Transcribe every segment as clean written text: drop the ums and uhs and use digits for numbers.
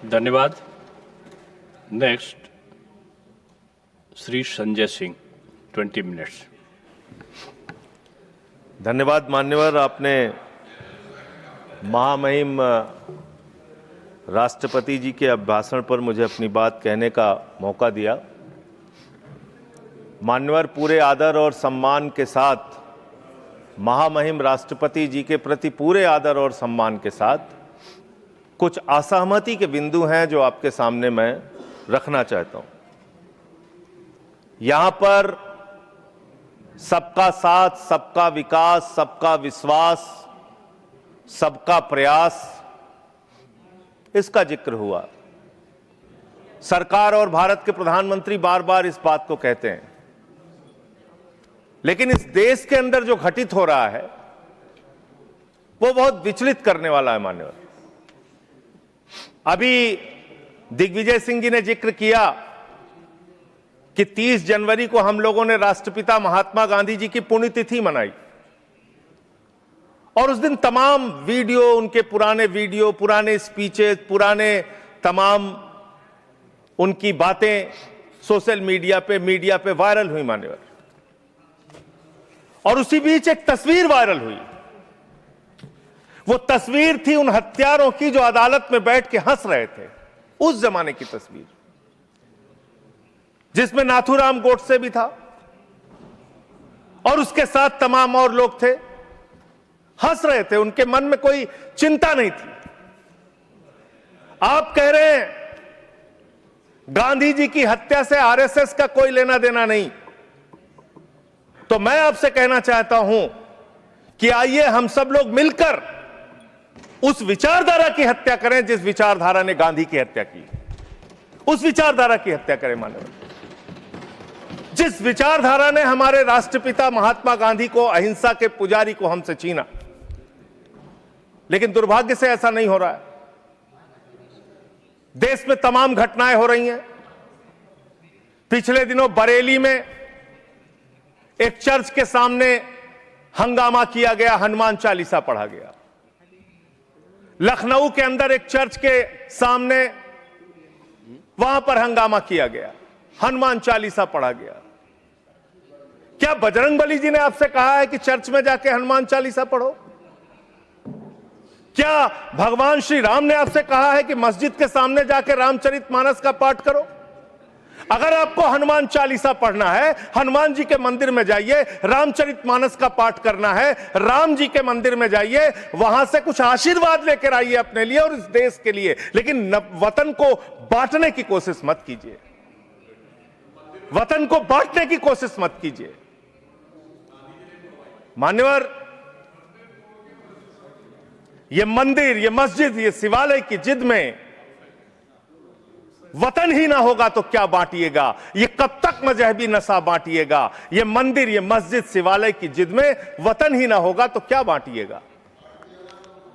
धन्यवाद। Next Shri Sanjay Singh, 20 minutes. धन्यवाद मान्यवर, आपने महामहिम राष्ट्रपति जी के अभिभाषण पर मुझे अपनी बात कहने का मौका दिया। मान्यवर, पूरे आदर और सम्मान के साथ, महामहिम राष्ट्रपति जी के प्रति पूरे आदर और सम्मान के साथ कुछ असहमति के बिंदु हैं जो आपके सामने मैं रखना चाहता हूं। यहां पर सबका साथ, सबका विकास, सबका विश्वास, सबका प्रयास, इसका जिक्र हुआ। सरकार और भारत के प्रधानमंत्री बार बार इस बात को कहते हैं, लेकिन इस देश के अंदर जो घटित हो रहा है वो बहुत विचलित करने वाला है मान्यवर। अभी दिग्विजय सिंह जी ने जिक्र किया कि 30 जनवरी को हम लोगों ने राष्ट्रपिता महात्मा गांधी जी की पुण्यतिथि मनाई और उस दिन तमाम वीडियो, उनके पुराने वीडियो, पुराने स्पीचेस, पुराने तमाम उनकी बातें सोशल मीडिया पे वायरल हुई मान्यवर। और उसी बीच एक तस्वीर वायरल हुई। वो तस्वीर थी उन हत्यारों की जो अदालत में बैठ के हंस रहे थे, उस जमाने की तस्वीर, जिसमें नाथूराम गोडसे भी था और उसके साथ तमाम और लोग थे, हंस रहे थे, उनके मन में कोई चिंता नहीं थी। आप कह रहे हैं गांधी जी की हत्या से आरएसएस का कोई लेना देना नहीं, तो मैं आपसे कहना चाहता हूं कि आइए हम सब लोग मिलकर उस विचारधारा की हत्या करें जिस विचारधारा ने गांधी की हत्या की। उस विचारधारा की हत्या करें मानव, जिस विचारधारा ने हमारे राष्ट्रपिता महात्मा गांधी को, अहिंसा के पुजारी को हमसे छीना। लेकिन दुर्भाग्य से ऐसा नहीं हो रहा है। देश में तमाम घटनाएं हो रही हैं। पिछले दिनों बरेली में एक चर्च के सामने हंगामा किया गया, हनुमान चालीसा पढ़ा गया। लखनऊ के अंदर एक चर्च के सामने, वहां पर हंगामा किया गया, हनुमान चालीसा पढ़ा गया। क्या बजरंगबली जी ने आपसे कहा है कि चर्च में जाके हनुमान चालीसा पढ़ो? क्या भगवान श्री राम ने आपसे कहा है कि मस्जिद के सामने जाके रामचरितमानस का पाठ करो? अगर आपको हनुमान चालीसा पढ़ना है, हनुमान जी के मंदिर में जाइए, रामचरितमानस का पाठ करना है, राम जी के मंदिर में जाइए, वहां से कुछ आशीर्वाद लेकर आइए अपने लिए और इस देश के लिए। लेकिन वतन को बांटने की कोशिश मत कीजिए, वतन को बांटने की कोशिश मत कीजिए। मान्यवर, ये मंदिर, ये मस्जिद, ये शिवालय की जिद में वतन ही ना होगा तो क्या बांटिएगा? ये कब तक मजहबी नशा बांटिएगा? ये मंदिर, ये मस्जिद, शिवालय की जिद में वतन ही ना होगा तो क्या बांटिएगा?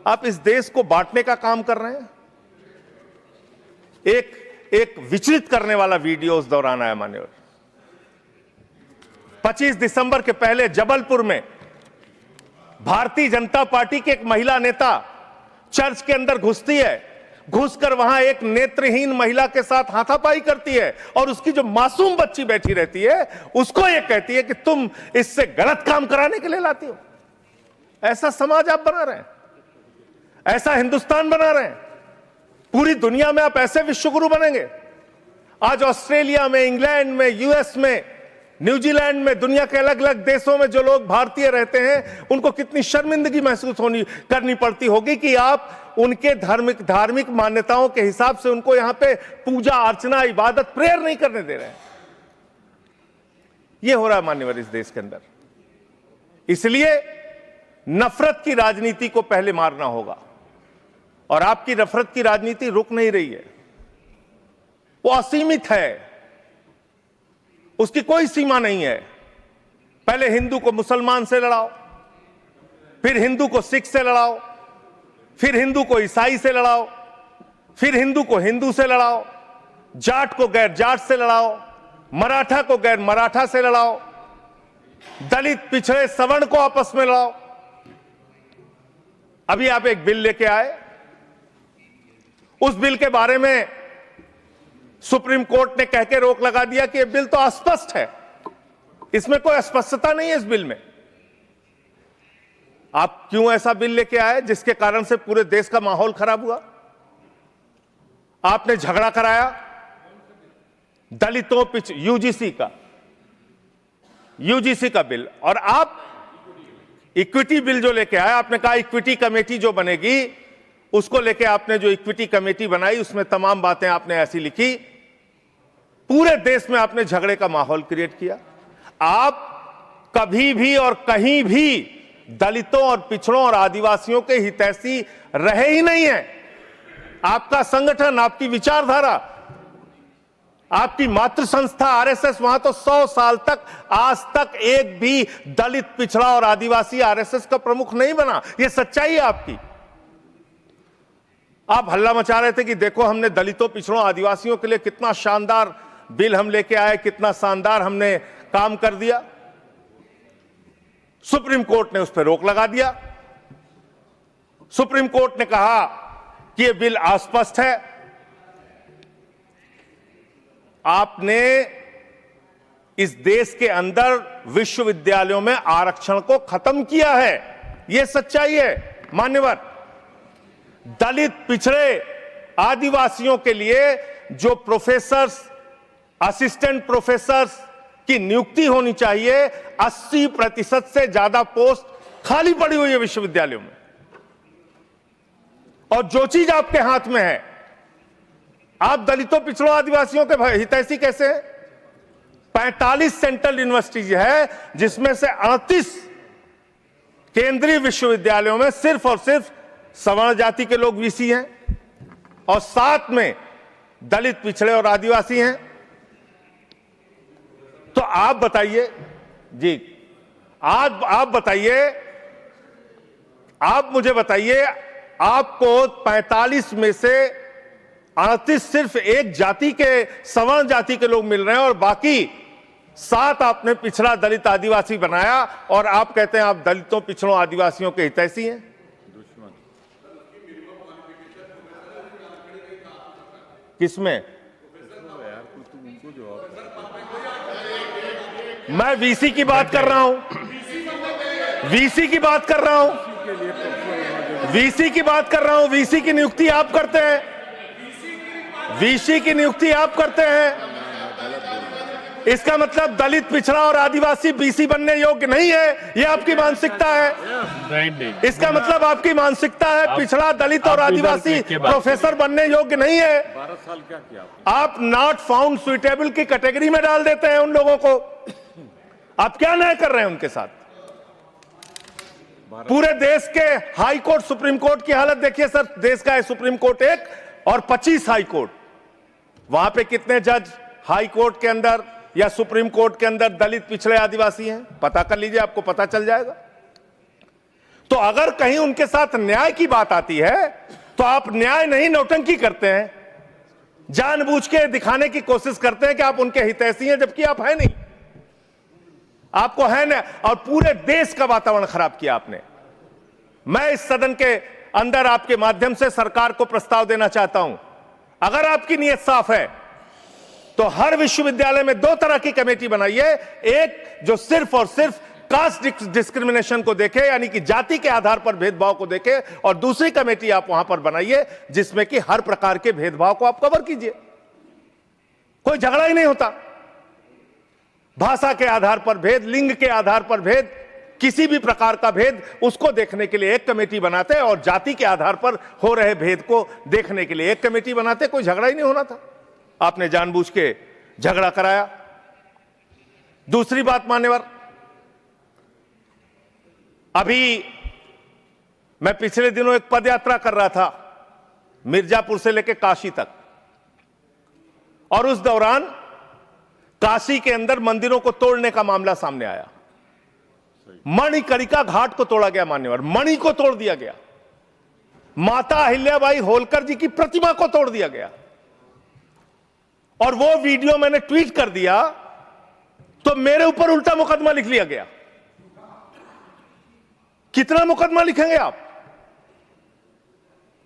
आप इस देश को बांटने का काम कर रहे हैं। एक विचलित करने वाला वीडियो उस दौरान आया मान्यवर। 25 दिसंबर के पहले जबलपुर में भारतीय जनता पार्टी की एक महिला नेता चर्च के अंदर घुसती है, घुसकर वहां एक नेत्रहीन महिला के साथ हाथापाई करती है और उसकी जो मासूम बच्ची बैठी रहती है उसको ये कहती है कि तुम इससे गलत काम कराने के लिए लाती हो। ऐसा समाज आप बना रहे हैं, ऐसा हिंदुस्तान बना रहे हैं। पूरी दुनिया में आप ऐसे विश्वगुरु बनेंगे। आज ऑस्ट्रेलिया में, इंग्लैंड में, यूएस में, न्यूजीलैंड में, दुनिया के अलग अलग देशों में जो लोग भारतीय रहते हैं उनको कितनी शर्मिंदगी महसूस करनी पड़ती होगी कि आप उनके धार्मिक मान्यताओं के हिसाब से उनको यहां पे पूजा अर्चना, इबादत, प्रेयर नहीं करने दे रहे हैं। यह हो रहा है मान्यवर इस देश के अंदर। इसलिए नफरत की राजनीति को पहले मारना होगा और आपकी नफरत की राजनीति रुक नहीं रही है, वो असीमित है, उसकी कोई सीमा नहीं है। पहले हिंदू को मुसलमान से लड़ाओ, फिर हिंदू को सिख से लड़ाओ, फिर हिंदू को ईसाई से लड़ाओ, फिर हिंदू को हिंदू से लड़ाओ, जाट को गैर जाट से लड़ाओ, मराठा को गैर मराठा से लड़ाओ, दलित, पिछड़े, सवर्ण को आपस में लड़ाओ। अभी आप एक बिल लेके आए, उस बिल के बारे में सुप्रीम कोर्ट ने कह के रोक लगा दिया कि यह बिल तो अस्पष्ट है, इसमें कोई स्पष्टता नहीं है इस बिल में। आप क्यों ऐसा बिल लेके आए जिसके कारण से पूरे देश का माहौल खराब हुआ? आपने झगड़ा कराया दलितों यूजीसी का बिल, और आप इक्विटी बिल जो लेके आए, आपने कहा इक्विटी कमेटी जो बनेगी उसको लेके आपने जो इक्विटी कमेटी बनाई उसमें तमाम बातें आपने ऐसी लिखी, पूरे देश में आपने झगड़े का माहौल क्रिएट किया। आप कभी भी और कहीं भी दलितों और पिछड़ों और आदिवासियों के हितैषी रहे ही नहीं है। आपका संगठन, आपकी विचारधारा, आपकी मातृ संस्था आरएसएस, वहां तो 100 साल तक आज तक एक भी दलित, पिछड़ा और आदिवासी आरएसएस का प्रमुख नहीं बना। यह सच्चाई है आपकी। आप हल्ला मचा रहे थे कि देखो हमने दलितों, पिछड़ों, आदिवासियों के लिए कितना शानदार बिल हम लेके आए, कितना शानदार हमने काम कर दिया। सुप्रीम कोर्ट ने उस पर रोक लगा दिया। सुप्रीम कोर्ट ने कहा कि यह बिल अस्पष्ट है। आपने इस देश के अंदर विश्वविद्यालयों में आरक्षण को खत्म किया है, यह सच्चाई है मान्यवर। दलित, पिछड़े, आदिवासियों के लिए जो प्रोफेसर्स, असिस्टेंट प्रोफेसर्स की नियुक्ति होनी चाहिए, 80% से ज्यादा पोस्ट खाली पड़ी हुई है विश्वविद्यालयों में। और जो चीज आपके हाथ में है, आप दलितों, पिछड़ों, आदिवासियों के हितैषी कैसे हैं? 45 सेंट्रल यूनिवर्सिटीज है जिसमें से 38 केंद्रीय विश्वविद्यालयों में सिर्फ और सिर्फ सवर्ण जाति के लोग वीसी हैं और 7 में दलित, पिछड़े और आदिवासी हैं। तो आप बताइए जी, आप बताइए, आप मुझे बताइए, आपको 45 में से 38 सिर्फ एक जाति के, सवर्ण जाति के लोग मिल रहे हैं और बाकी 7 आपने पिछड़ा, दलित, आदिवासी बनाया और आप कहते हैं आप दलितों, पिछड़ों, आदिवासियों के हितैषी हैं। किसमें? मैं वीसी की बात कर रहा हूं, वीसी की बात कर रहा हूं, वीसी की बात कर रहा हूं। वीसी की नियुक्ति आप करते हैं, वीसी की नियुक्ति आप करते हैं। इसका मतलब दलित, पिछड़ा और आदिवासी बीसी बनने योग्य नहीं है, यह आपकी मानसिकता है। इसका मतलब आपकी मानसिकता है पिछड़ा, दलित और आदिवासी प्रोफेसर बनने योग्य नहीं है। 12 साल क्या किया आप नॉट फाउंड सुइटेबल की कैटेगरी में डाल देते हैं उन लोगों को। आप क्या न्याय कर रहे हैं उनके साथ? पूरे देश के हाई कोर्ट, सुप्रीम कोर्ट की हालत देखिए सर। देश का है सुप्रीम कोर्ट 1 और 25 हाई कोर्ट। वहां पे कितने जज हाई कोर्ट के अंदर या सुप्रीम कोर्ट के अंदर दलित, पिछड़े, आदिवासी हैं? पता कर लीजिए, आपको पता चल जाएगा। तो अगर कहीं उनके साथ न्याय की बात आती है तो आप न्याय नहीं, नौटंकी करते हैं, जानबूझ के दिखाने की कोशिश करते हैं कि आप उनके हितैषी हैं, जबकि आप है नहीं। आपको है ना, और पूरे देश का वातावरण खराब किया आपने। मैं इस सदन के अंदर आपके माध्यम से सरकार को प्रस्ताव देना चाहता हूं, अगर आपकी नीयत साफ है तो हर विश्वविद्यालय में 2 तरह की कमेटी बनाइए। एक जो सिर्फ और सिर्फ कास्ट डिस्क्रिमिनेशन को देखे, यानी कि जाति के आधार पर भेदभाव को देखे, और दूसरी कमेटी आप वहां पर बनाइए जिसमें कि हर प्रकार के भेदभाव को आप कवर कीजिए। कोई झगड़ा ही नहीं होता। भाषा के आधार पर भेद, लिंग के आधार पर भेद, किसी भी प्रकार का भेद, उसको देखने के लिए एक कमेटी बनाते और जाति के आधार पर हो रहे भेद को देखने के लिए एक कमेटी बनाते। कोई झगड़ा ही नहीं होना था। आपने जानबूझ के झगड़ा कराया। दूसरी बात मान्यवर, अभी मैं पिछले दिनों एक पदयात्रा कर रहा था मिर्जापुर से लेकर काशी तक, और उस दौरान काशी के अंदर मंदिरों को तोड़ने का मामला सामने आया। मणिकर्णिका घाट को तोड़ा गया मान्यवर, मणि को तोड़ दिया गया, माता अहिल्याबाई होलकर जी की प्रतिमा को तोड़ दिया गया। और वो वीडियो मैंने ट्वीट कर दिया तो मेरे ऊपर उल्टा मुकदमा लिख लिया गया। कितना मुकदमा लिखेंगे आप?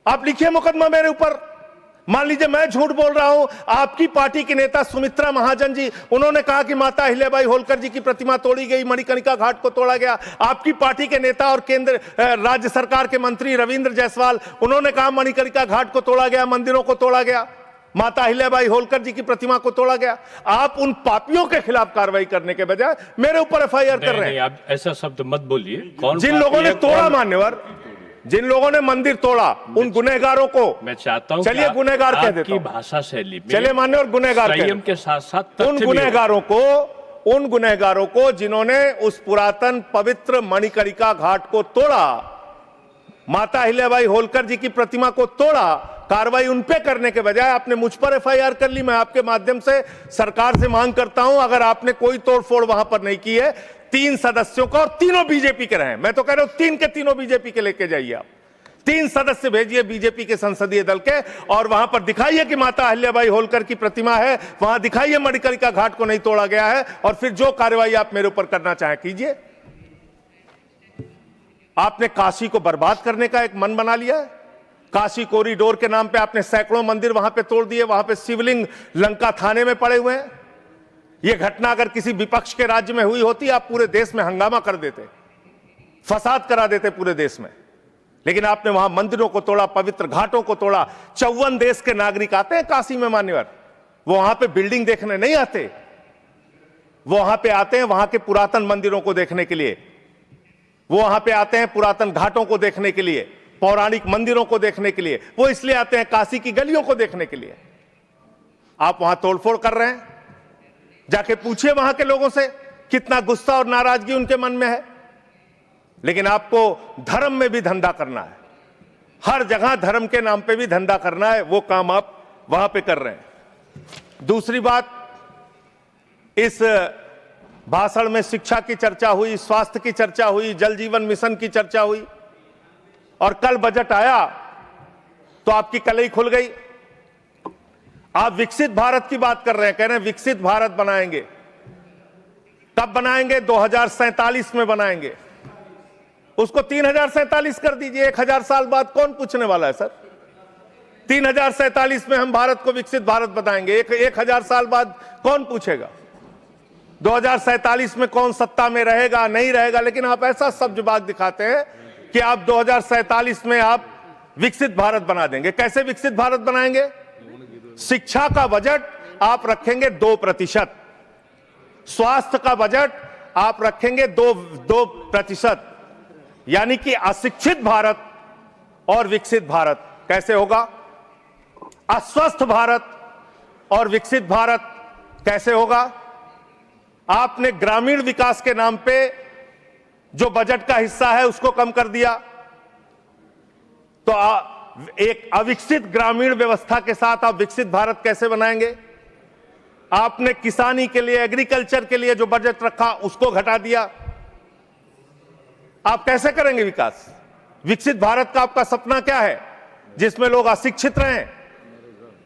आप लिखिए मुकदमा मेरे ऊपर मान लीजिए मैं झूठ बोल रहा हूं, आपकी पार्टी की नेता सुमित्रा महाजन जी, उन्होंने कहा कि माता अहिल्याबाई होलकर जी की प्रतिमा तोड़ी गई, मणिकर्णिका घाट को तोड़ा गया। आपकी पार्टी के नेता और केंद्र राज्य सरकार के मंत्री रविंद्र जायसवाल, उन्होंने कहा मणिकर्णिका घाट को तोड़ा गया, मंदिरों को तोड़ा गया, माता अहिल्याबाई होलकर जी की प्रतिमा को तोड़ा गया। आप उन पापियों के खिलाफ कार्रवाई करने के बजाय मेरे ऊपर एफआईआर कर रहे हैं। आप ऐसा शब्द मत बोलिए। कौन जिन लोगों ने तोड़ा, मान्यवर, जिन लोगों ने मंदिर तोड़ा, उन गुनहगारों को मैं चाहता हूं, चलिए गुनहगार कह देता हूं, भाषा शैली में चलिए मान्यवर गुनहगार संयम के साथ साथ उन गुनहगारों को जिन्होंने उस पुरातन पवित्र मणिकर्णिका घाट को तोड़ा, माता अहिल्याबाई होलकर जी की प्रतिमा को तोड़ा, कार्रवाई उन पे करने के बजाय आपने मुझ पर एफआईआर कर ली। मैं आपके माध्यम से सरकार से मांग करता हूं, अगर आपने कोई तोड़फोड़ वहां पर नहीं की है, 3 सदस्यों का, और तीनों बीजेपी के रहे, मैं तो कह रहा हूं 3 के तीनों बीजेपी के लेके जाइए आप, 3 सदस्य भेजिए बीजेपी के संसदीय दल के, और वहां पर दिखाइए कि माता अहिल्याबाई होलकर की प्रतिमा है, वहां दिखाइए मणिकर्णिका घाट को नहीं तोड़ा गया है, और फिर जो कार्रवाई आप मेरे ऊपर करना चाहें कीजिए। आपने काशी को बर्बाद करने का एक मन बना लिया है। काशी कॉरिडोर के नाम पे आपने सैकड़ों मंदिर वहां पे तोड़ दिए, वहां पे शिवलिंग लंका थाने में पड़े हुए हैं। यह घटना अगर किसी विपक्ष के राज्य में हुई होती, आप पूरे देश में हंगामा कर देते, फसाद करा देते पूरे देश में। लेकिन आपने वहां मंदिरों को तोड़ा, पवित्र घाटों को तोड़ा। 54 देश के नागरिक आते हैं काशी में मान्यवर, वो वहां पे बिल्डिंग देखने नहीं आते, वो वहां पे आते हैं वहां के पुरातन मंदिरों को देखने के लिए, वो वहां पे आते हैं पुरातन घाटों को देखने के लिए, पौराणिक मंदिरों को देखने के लिए, वो इसलिए आते हैं काशी की गलियों को देखने के लिए। आप वहां तोड़फोड़ कर रहे हैं। जाके पूछिए वहां के लोगों से कितना गुस्सा और नाराजगी उनके मन में है। लेकिन आपको धर्म में भी धंधा करना है, हर जगह धर्म के नाम पे भी धंधा करना है, वो काम आप वहां पे कर रहे हैं। दूसरी बात, इस भाषण में शिक्षा की चर्चा हुई, स्वास्थ्य की चर्चा हुई, जल जीवन मिशन की चर्चा हुई, और कल बजट आया तो आपकी कलई खुल गई। आप विकसित भारत की बात कर रहे हैं, कह रहे हैं विकसित भारत बनाएंगे। कब बनाएंगे? 2047 में बनाएंगे। उसको 3047 कर दीजिए। 1000 साल बाद कौन पूछने वाला है सर? 3047 में हम भारत को विकसित भारत बताएंगे। 1000 साल बाद कौन पूछेगा? 2047 में कौन सत्ता में रहेगा, नहीं रहेगा। लेकिन आप ऐसा सब्जबाग दिखाते हैं कि आप 2047 में आप विकसित भारत बना देंगे। कैसे विकसित भारत बनाएंगे? शिक्षा का बजट आप रखेंगे 2%, स्वास्थ्य का बजट आप रखेंगे 2%, यानी कि अशिक्षित भारत और विकसित भारत कैसे होगा? अस्वस्थ भारत और विकसित भारत कैसे होगा? आपने ग्रामीण विकास के नाम पे जो बजट का हिस्सा है उसको कम कर दिया, तो एक अविकसित ग्रामीण व्यवस्था के साथ आप विकसित भारत कैसे बनाएंगे? आपने किसानी के लिए, एग्रीकल्चर के लिए जो बजट रखा उसको घटा दिया। आप कैसे करेंगे विकास? विकसित भारत का आपका सपना क्या है? जिसमें लोग अशिक्षित रहें,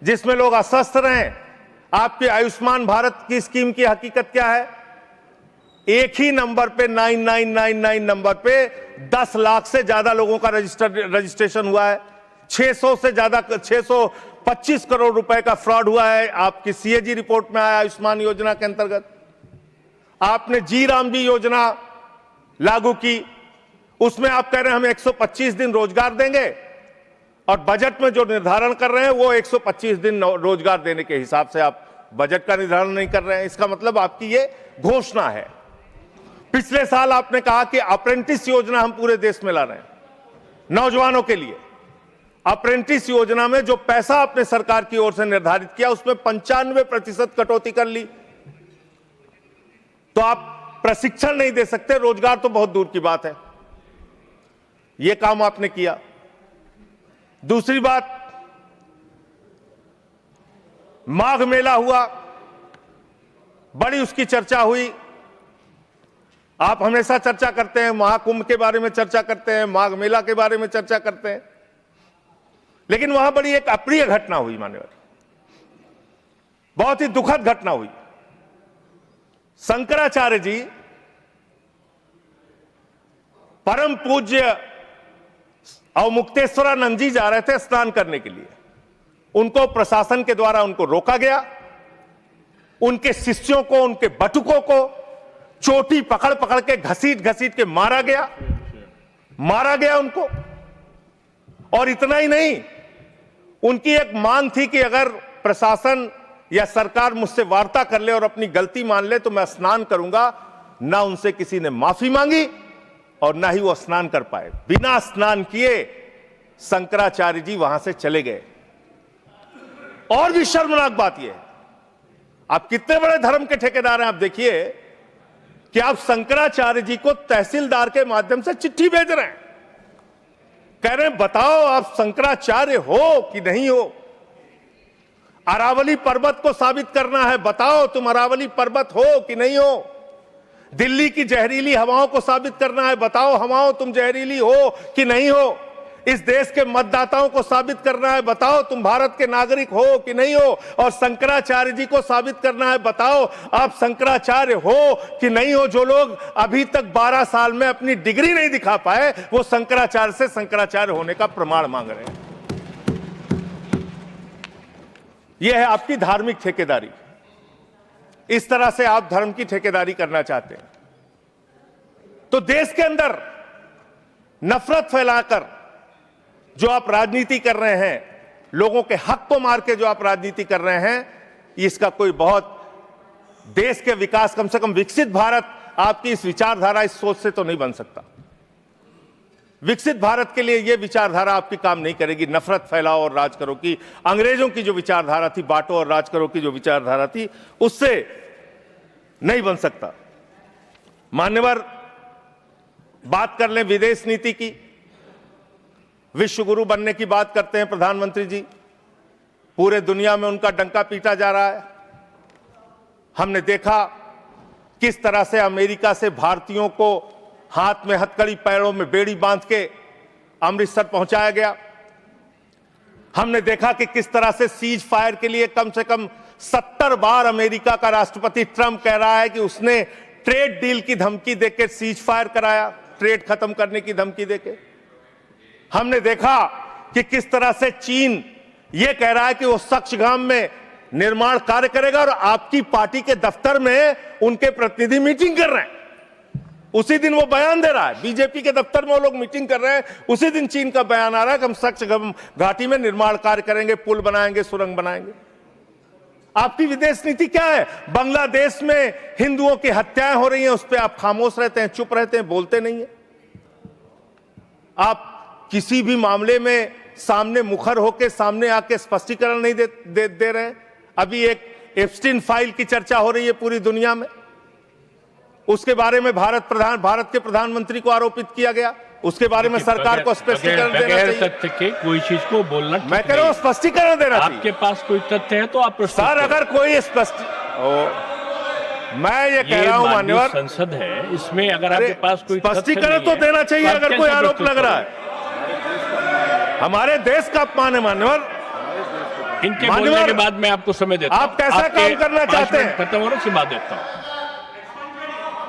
जिसमें लोग अस्वस्थ रहें। आपकी आयुष्मान भारत की स्कीम की हकीकत क्या है? एक ही नंबर पे 9999 नंबर पे 10 लाख से ज्यादा लोगों का रजिस्ट्रेशन हुआ है। 600 से ज्यादा 625 करोड़ रुपए का फ्रॉड हुआ है। आपकी सीएजी रिपोर्ट में आया आयुष्मान योजना के अंतर्गत। आपने जी राम जी योजना लागू की, उसमें आप कह रहे हैं हम 125 दिन रोजगार देंगे, और बजट में जो निर्धारण कर रहे हैं वो 125 दिन रोजगार देने के हिसाब से आप बजट का निर्धारण नहीं कर रहे हैं। इसका मतलब आपकी ये घोषणा है। पिछले साल आपने कहा कि अप्रेंटिस योजना हम पूरे देश में ला रहे हैं नौजवानों के लिए। अप्रेंटिस योजना में जो पैसा आपने सरकार की ओर से निर्धारित किया उसमें 95% कटौती कर ली। तो आप प्रशिक्षण नहीं दे सकते, रोजगार तो बहुत दूर की बात है। यह काम आपने किया। दूसरी बात, माघ मेला हुआ, बड़ी उसकी चर्चा हुई। आप हमेशा चर्चा करते हैं, महाकुंभ के बारे में चर्चा करते हैं, माघ मेला के बारे में चर्चा करते हैं, लेकिन वहां बड़ी एक अप्रिय घटना हुई मान्यवर, बहुत ही दुखद घटना हुई। शंकराचार्य जी परम पूज्य अवमुक्तेश्वरानंद जी जा रहे थे स्नान करने के लिए। उनको प्रशासन के द्वारा उनको रोका गया, उनके शिष्यों को, उनके बटुकों को चोटी पकड़ पकड़ के घसीट घसीट के मारा गया उनको। और इतना ही नहीं, उनकी एक मांग थी कि अगर प्रशासन या सरकार मुझसे वार्ता कर ले और अपनी गलती मान ले तो मैं स्नान करूंगा। ना उनसे किसी ने माफी मांगी और ना ही वो स्नान कर पाए। बिना स्नान किए शंकराचार्य जी वहां से चले गए। और भी शर्मनाक बात यह है, आप कितने बड़े धर्म के ठेकेदार हैं। आप देखिए कि आप शंकराचार्य जी को तहसीलदार के माध्यम से चिट्ठी भेज रहे हैं, कह रहे हैं बताओ आप शंकराचार्य हो कि नहीं हो। अरावली पर्वत को साबित करना है, बताओ तुम अरावली पर्वत हो कि नहीं हो। दिल्ली की जहरीली हवाओं को साबित करना है, बताओ हवाओं तुम जहरीली हो कि नहीं हो। इस देश के मतदाताओं को साबित करना है, बताओ तुम भारत के नागरिक हो कि नहीं हो। और शंकराचार्य जी को साबित करना है, बताओ आप शंकराचार्य हो कि नहीं हो। जो लोग अभी तक 12 साल में अपनी डिग्री नहीं दिखा पाए, वो शंकराचार्य से शंकराचार्य होने का प्रमाण मांग रहे हैं। यह है आपकी धार्मिक ठेकेदारी। इस तरह से आप धर्म की ठेकेदारी करना चाहते हैं तो देश के अंदर नफरत फैलाकर जो आप राजनीति कर रहे हैं, लोगों के हक को मार के जो आप राजनीति कर रहे हैं, इसका कोई बहुत देश के विकास, कम से कम विकसित भारत आपकी इस विचारधारा, इस सोच से तो नहीं बन सकता। विकसित भारत के लिए यह विचारधारा आपकी काम नहीं करेगी। नफरत फैलाओ और राज करो की, अंग्रेजों की जो विचारधारा थी, बांटो और राज करो की जो विचारधारा थी, उससे नहीं बन सकता। मान्यवर, बात कर लें विदेश नीति की। विश्व गुरु बनने की बात करते हैं प्रधानमंत्री जी, पूरे दुनिया में उनका डंका पीटा जा रहा है। हमने देखा किस तरह से अमेरिका से भारतीयों को हाथ में हथकड़ी, पैरों में बेड़ी बांध के अमृतसर पहुंचाया गया। हमने देखा कि किस तरह से सीज फायर के लिए कम से कम 70 बार अमेरिका का राष्ट्रपति ट्रंप कह रहा है कि उसने ट्रेड डील की धमकी देकर सीज फायर कराया, ट्रेड खत्म करने की धमकी देके। हमने देखा कि किस तरह से चीन यह कह रहा है कि वो सक्सगाम में निर्माण कार्य करेगा और आपकी पार्टी के दफ्तर में उनके प्रतिनिधि मीटिंग कर रहे हैं। उसी दिन वो बयान दे रहा है, बीजेपी के दफ्तर में वो लोग मीटिंग कर रहे हैं, उसी दिन चीन का बयान आ रहा है कि हम सक्सगाम घाटी में निर्माण कार्य करेंगे, पुल बनाएंगे, सुरंग बनाएंगे। आपकी विदेश नीति क्या है? बांग्लादेश में हिंदुओं की हत्याएं हो रही हैं, उस पर आप खामोश रहते हैं, चुप रहते हैं, बोलते नहीं है। आप किसी भी मामले में सामने मुखर होकर सामने आके स्पष्टीकरण नहीं दे रहे हैं। अभी एक एप्स्टीन फाइल की चर्चा हो रही है पूरी दुनिया में, उसके बारे में भारत के प्रधानमंत्री को आरोपित किया गया। उसके बारे में सरकार को स्पष्टीकरण देना चाहिए। तथ्य के कोई चीज को बोलना, मैं कह रहा हूं स्पष्टीकरण देना चाहिए। आपके पास कोई तथ्य है तो आप सर, अगर कोई मैं ये कह रहा हूं मान्यवर, संसद है, इसमें अगर आपके पास कोई स्पष्टीकरण तो देना चाहिए। अगर कोई आरोप लग रहा है, हमारे देश का अपमान है मान्यवर। इनके बोलने के बाद मैं आपको समय देता हूं। आप कैसा काम करना चाहते हैं? खत्म होने से बात देता हूं।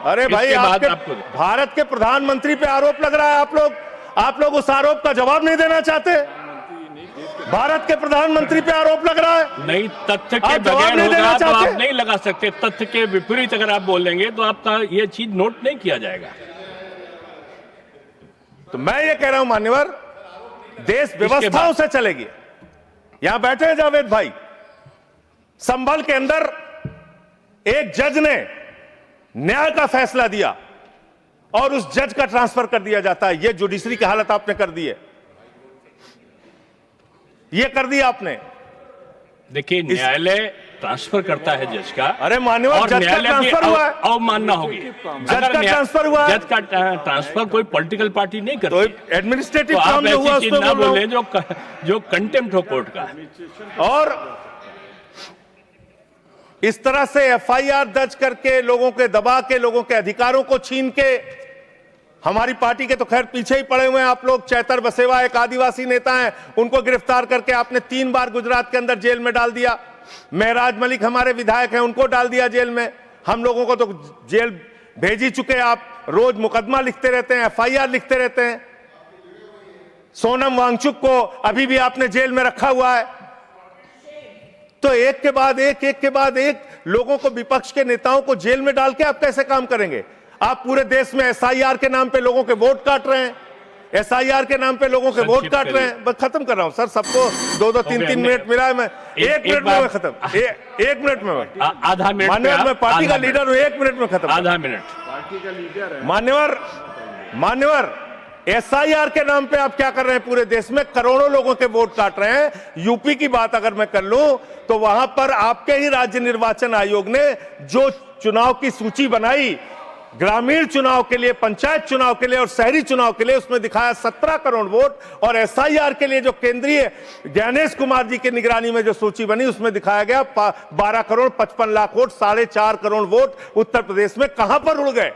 अरे भाई, आपके भारत के प्रधानमंत्री पे आरोप लग रहा है, आप लोग उस आरोप का जवाब नहीं देना चाहते। भारत के प्रधानमंत्री पे आरोप लग रहा है, नहीं तथ्य के बगैर होगा तो आप नहीं लगा सकते। तथ्य के विपरीत अगर आप बोलेंगे तो आपका ये चीज नोट नहीं किया जाएगा। तो मैं ये कह रहा हूं मान्यवर, देश व्यवस्थाओं से चलेगी। यहां बैठे हैं जावेद भाई, संभल के अंदर एक जज ने न्याय का फैसला दिया और उस जज का ट्रांसफर कर दिया जाता है। यह जुडिशरी की हालत आपने कर दी है, यह कर दिया आपने। देखिए, न्यायालय ट्रांसफर करता है जज का। अरे मान्यवर, जज का ट्रांसफर हुआ है, अवमानना होगी। जज का ट्रांसफर हुआ है। जज का ट्रांसफर कोई पॉलिटिकल पार्टी नहीं करती। तो एडमिनिस्ट्रेटिव तो काम आप हुआ, ऐसी चीज ना बोले जो कंटेम्प्ट हो कोर्ट का। और इस तरह से एफआईआर दर्ज करके, लोगों के दबा के, लोगों के अधिकारों को छीन के, हमारी पार्टी के तो खैर पीछे ही पड़े हुए हैं आप लोग। चैतर बसेवा एक आदिवासी नेता हैं, उनको गिरफ्तार करके आपने 3 बार गुजरात के अंदर जेल में डाल दिया। महराज मलिक हमारे विधायक हैं, उनको डाल दिया जेल में। हम लोगों को तो जेल भेज ही चुके। आप रोज मुकदमा लिखते रहते हैं, एफआईआर लिखते रहते हैं। सोनम वांगचुक को अभी भी आपने जेल में रखा हुआ है। तो एक के बाद एक लोगों को, विपक्ष के नेताओं को जेल में डाल के आप कैसे काम करेंगे? आप पूरे देश में एसआईआर के नाम पे लोगों के वोट काट रहे हैं, एसआईआर के नाम पे लोगों के वोट काट रहे हैं। बस खत्म कर रहा हूं सर, सबको 2-2 3-3 मिनट मिला है। मैं 1 मिनट में खत्म, 1 मिनट में आधा मिनट। मान्यवर, मैं पार्टी का लीडर हूं, 1 मिनट में खत्म। आधा मिनट पार्टी का लीडर है मान्यवर, एसआईआर के नाम पे आप क्या कर रहे हैं? पूरे देश में करोड़ों लोगों के वोट काट रहे हैं। यूपी की बात अगर मैं कर लूं तो वहां पर आपके ही राज्य निर्वाचन आयोग ने जो चुनाव की सूची बनाई, ग्रामीण चुनाव के लिए, पंचायत चुनाव के लिए और शहरी चुनाव के लिए, उसमें दिखाया 17 करोड़ वोट। और एसआईआर के लिए जो केंद्रीय ज्ञानेश कुमार जी की निगरानी में जो सूची बनी, उसमें दिखाया गया 12 करोड़ 55 लाख वोट, 4.5 करोड़ वोट उत्तर प्रदेश में कहां पर उड़ गए?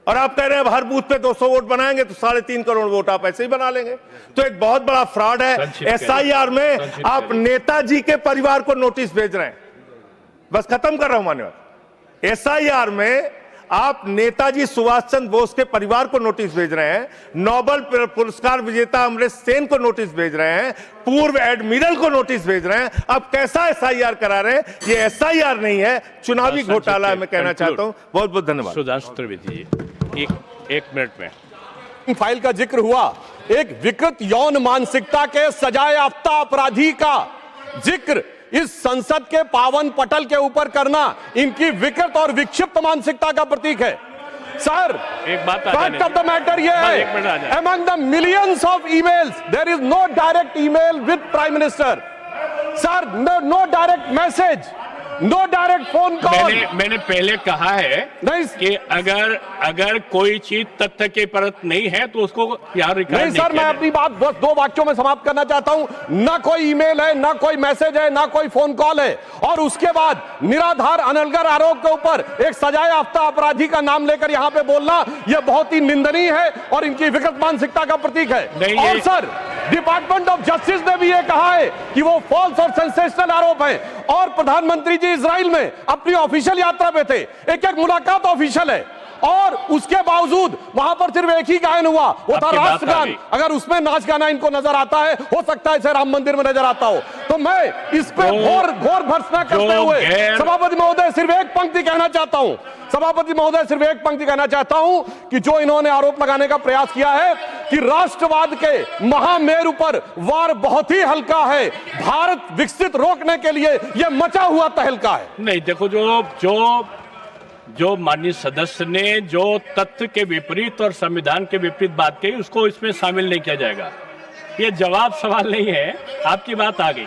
और आप कह रहे हैं हर बूथ पे 200 वोट बनाएंगे तो 3.5 करोड़ वोट आप ऐसे ही बना लेंगे। तो एक बहुत बड़ा फ्रॉड है। एसआईआर में आप नेताजी के परिवार को नोटिस भेज रहे हैं। बस खत्म कर रहा हूं मान्यवर। एसआईआर में आप नेताजी सुभाष चंद्र बोस के परिवार को नोटिस भेज रहे हैं, नोबेल पुरस्कार विजेता अमर्त्य सेन को नोटिस भेज रहे हैं, पूर्व एडमिरल को नोटिस भेज रहे हैं। अब कैसा एसआईआर करा रहे हैं? ये एसआईआर नहीं है, चुनावी घोटाला है। मैं कहना चाहता हूं। बहुत बहुत धन्यवाद। सुधांशु त्रिवेदी जी, एक मिनट में फाइल का जिक्र हुआ, एक विकृत यौन मानसिकता के सजाए याफ्ता अपराधी का जिक्र इस संसद के पावन पटल के ऊपर करना इनकी विकृत और विक्षिप्त मानसिकता का प्रतीक है। सर, एक बात फैक्ट ऑफ द मैटर ये है, among the millions of emails there is no direct email with Prime Minister. Sir, no direct message, no direct phone call. मैंने पहले कहा है कि अगर कोई चीज तथ्य के परत नहीं है तो उसको यहाँ रिकॉर्ड नहीं सर, मैं अपनी बात बस 2 वाक्यों में समाप्त करना चाहता हूं। ना कोई ईमेल है, ना कोई मैसेज है, ना कोई फोन कॉल है। और उसके बाद निराधार अनलगर आरोप के ऊपर एक सजाए याफ्ता अपराधी का नाम लेकर यहां पे बोलना, यह बहुत ही निंदनीय है और इनकी विकृत मानसिकता का प्रतीक है। और सर, डिपार्टमेंट ऑफ जस्टिस ने भी यह कहा है कि वो फॉल्स और सेंसेशनल आरोप है। और प्रधानमंत्री जी इजराइल में अपनी ऑफिशियल यात्रा पे थे, एक मुलाकात ऑफिशियल है, और उसके बावजूद वहां पर सिर्फ एक ही गायन हुआ, वो था राष्ट्रगान। अगर उसमें नाच गाना इनको नजर आता है, हो सकता है इसे राम मंदिर में नजर आता हो। तो मैं इस पे घोर भर्त्सना करते हुए सभापति महोदय सिर्फ एक पंक्ति कहना चाहता हूं, सभापति महोदय सिर्फ एक पंक्ति कहना चाहता हूं कि जो इन्होंने आरोप लगाने का प्रयास किया है कि राष्ट्रवाद के महामेरु पर वार बहुत ही हल्का है, भारत विकसित रोकने के लिए यह मचा हुआ तहलका है। नहीं, देखो, जो माननीय सदस्य ने जो तथ्य के विपरीत और संविधान के विपरीत बात कही, उसको इसमें शामिल नहीं किया जाएगा। ये जवाब सवाल नहीं है, आपकी बात आ गई।